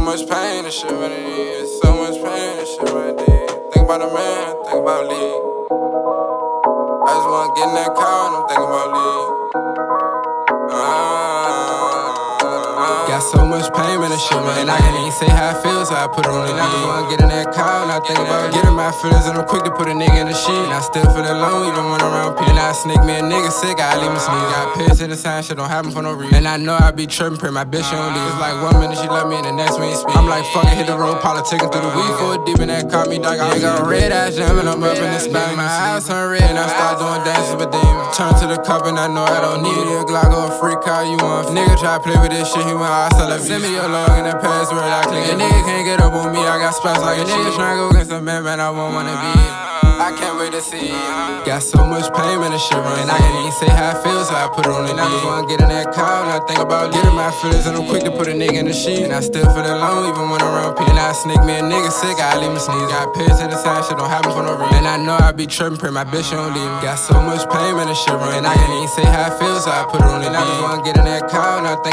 much pain, this shit what it is. So much pain, this shit what it is. Think about a man, think about league. I just wanna get in that car and I'm thinking about league. Got so much pain in this shit, man. And I can't even say how I feel, so I put it on the beat. I just wanna get in that car and I think about getting my feelings, and I'm quick to put a nigga in the sheet. And I still feel alone, even when I'm around people. And I sneak me a nigga sick, I leave me sneeze. Got pissed to the sign, shit don't happen for no reason. And I know I be tripping, pray my bitch on leave. It's like 1 minute she love me and the next minute speak. I'm like, fuck it, hit the road, politicking through the week. 4 deep in that car, me dog. I got red eyes jamming, I'm up in the spot. My eyes turn red and I start doing dances with demons. Turn to the cup and I know I don't need it. A Glock or a free car, you want. Nigga try to play with this shit, he went all sell. Send me your log in the password, I click. A nigga can't get up on me, I got spots like a nigga tryna go against a man, I won't wanna be. I can't wait to see you. Got so much pain in this shit, and I can't even say how I feel, so I put it on the beat. I just wanna get in that car and I think about getting my feelings, and I'm quick to put a nigga in the sheet. And I still feel alone, even when I'm around people. And I sneak me a nigga sick, I leave me sneeze. Got pissed to the side, shit don't happen for no reason. And I know I be tripping, pray my bitch don't leave me. Got so much pain in this shit, and I can't even say how I feel, so I put it on the beat. I just wanna get in that car and I think